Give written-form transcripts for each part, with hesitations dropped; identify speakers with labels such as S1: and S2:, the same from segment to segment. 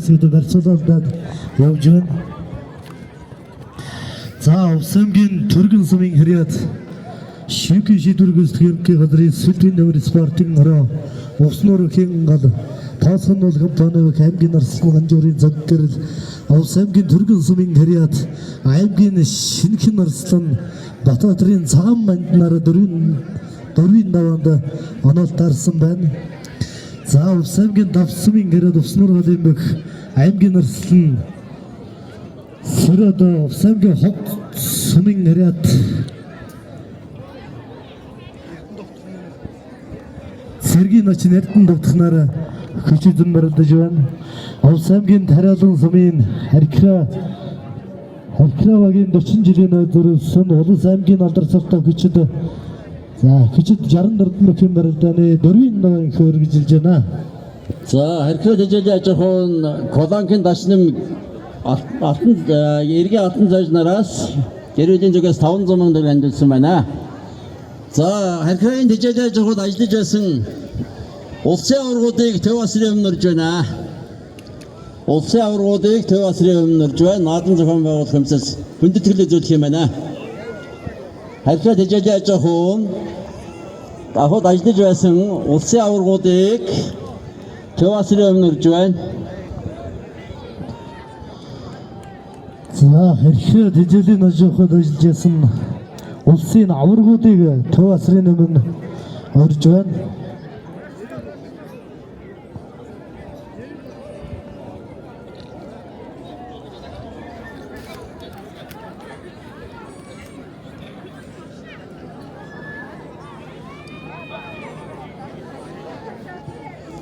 S1: хэсэгт барьцуулаад явж байна. За Увсамгийн Түргэн сумын хэряд Шүки шийдвэргээс төрийн газрын Сүлбийн нэмэр спортын ороо Увснуур хэн гал тооцоон бол компани аймгийн арслан ганжуурын цагдэр Увсамгийн Түргэн сумын хэряд аймгийн шинхэн арслан Батбаатарын цагаан манднаар дөрвийн даваанд оноолтарсан байна. За Увсамгийн Давсмын хэряд Увснуур галын бөх аймгийн арслан Сөрөд Увсамгийн Хог сумын хэряд Сэргийн начин эрдэн довтхнаар хөчөдөн барилдаж байна. Увсамгийн Тариалан сумын Харькраагийн 40 жилийн өдрөөсөн Улас аймгийн алдарсалтай хөчөд 64 мөхийн барилдааны 4 хөргөжилж байна.
S2: За Харькраа дэжлээ ажихын Коланкын дашнам эргийн алтан зоожнараас гэрээлийн зүгээс 500 сая төгрөг хандуулсан байна. За Харькраагийн дэжлээ ажихад ажиллаж байсан улсын аваргуудыг төв асрын өмнөрж байна. Улсын аваргуудыг төв асрын өмнөрж байна. Наадам зохион байгуулах хэмжээс хүндэтгэл үзүүлэх юм байна. Харькраа дэжлээ ажихын ахад ажиллаж байсан улсын аваргуудыг төв асрын өмнөрж байна.
S1: За Харькраа дэжлийн ажихад ажиллаж байсан улсын аваргуудыг төв асрын өмнө орж байна.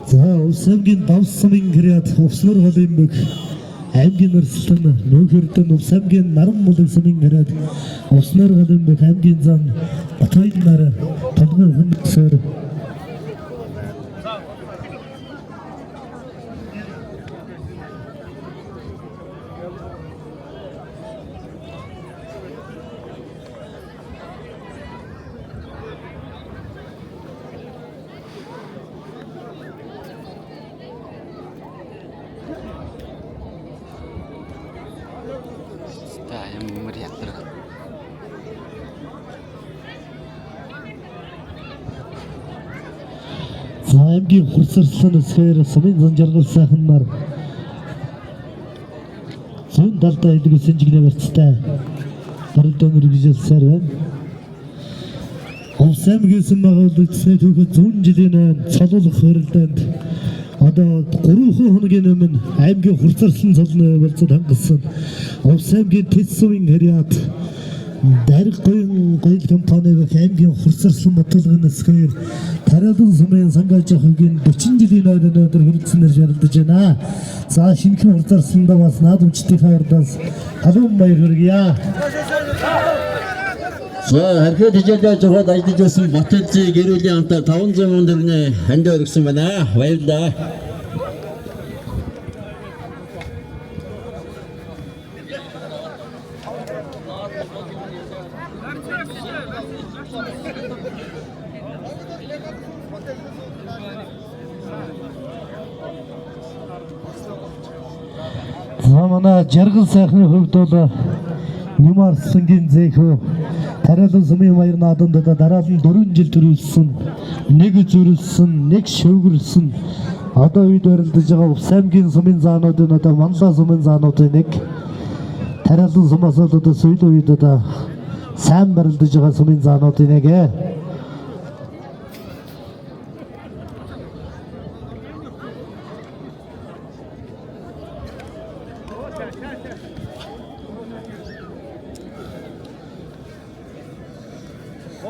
S1: За Увсамгийн Давсмын хэряд Увснуур галын бөх аймгийн арслан Нөөхөрдөн Увсамгийн Наран мулын сумын хэряд Увснуур галын бөх аймгийн зам Батбаян нар толгой хүнсээр аймгийн хурцарсан сфер сумын зан жаргал сайхан нар зүүн талдаа илгүүлсэн жигнээ барьцтай барилдаан үргэлжилсээр байна. Увсамгийн сум байгуулагдсны түүхэд 100 жилийн цолуулах барилдаанд одоо 3 хоногийн өмнө аймгийн хурцарсан цолны болцод хангасан Увсамгийн Тэс сумын хэряд Дариг гоёл компани аймгийн хурцарсан баталгааны сфер Тариалан сумын сангажихын 40 жилийн өнөөдөр хүрэлцэнээр жаргалдаж байна. За шинхэн хурцарсандаа бас наадамчдын хавардаас халуун баяр хүргье.
S2: За Харькраа дэжлээ ажихад ажиллаж байсан Батэлзийн гэрээлийн хамтаар 500 сая төгрөгийн хандаа өргөсөн байна. Баярлалаа.
S1: За манай жаргал сайхны хувьд бол Нэмарслангийн зэхөө Тариалан сумын баяр наадамд дараалан 4 жил төрүүлсэн, нэг зүрэлсэн, нэг шөвгөрлсөн одоо үед барилдаж байгаа Увсамгийн сумын заануудын одоо Манлаа сумын заануудын нэг Тариалан сумаас одоо сүүлийн үед одоо сайн барилдаж байгаа сумын заануудын нэг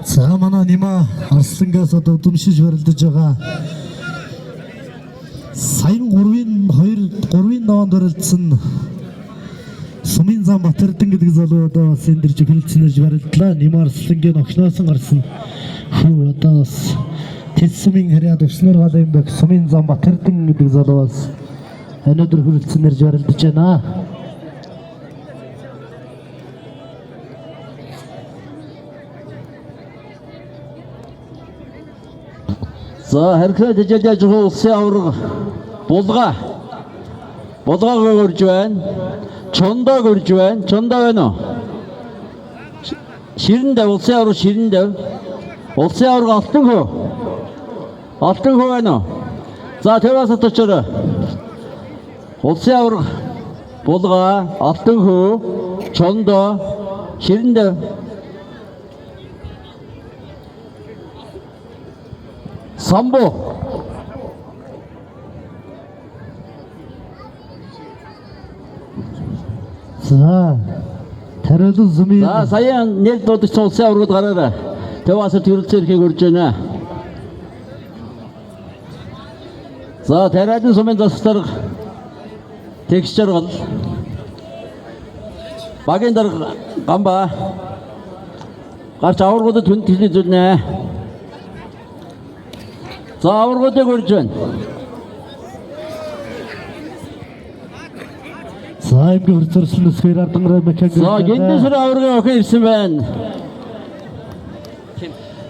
S1: За манай Нима Арслангаас одоо удамшиж барилдаж байгаа саян 3-ын даваанд барилдсан Сумын зам Батэрдэн гэдэг залуу одоо бас энэ дэрж хөлцөнөж барилдлаа. Нима Арслангийн огшноосон гарсан хүү одоо бас Тэс сумын хэряд Увснуур галын бөх Сумын зам Батэрдэн гэдэг залуу бас өнөөдөр хөлцөнөж барилдаж байна.
S2: За Харькраа дэжлээ ажихын улсын аварга булга Булгаага görж байна. Чондоо görж байна. Чондоо байна уу? Ширэндээ улсын авраг ширэндээ. Улсын авраг алтан хөө. Алтан хөө байна уу? За тэвээс очороо. Улсын авраг булгаа, алтан хөө, чондоо, ширэндээ. Самбо.
S1: За тариалан сумын
S2: За саяхан нэр дуудагч улсын аврагд гараарай. Тэвээс төрөлцөө ирэхийг урьж байна. За тариалан сумын застар тэгш жаргал. Багийн дарга гамба. Гарч аврагуудад хүнд хэлий зүрнэ. За аврагуудыг урьж байна.
S1: за аймгийн хурцлын сфер ардангараа механик.
S2: За гиндэсэр аврагын охин ирсэн байна.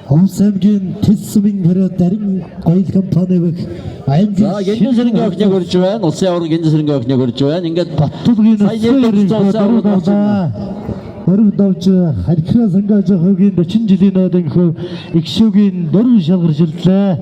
S1: Хомс аймгийн Тэс сумын хариуд дарин гоёл компани бэх аймгийн
S2: За гиндэсэрийн охиныг урьж байна. Улсын авраг гиндэсэрийн охиныг урьж байна. Ингээд
S1: Баттулгийн Өрөв давж харьхаа сангаж хогийн 40 жилийн нойдын их шүүгийн дөрвөн шалгарч ирлээ.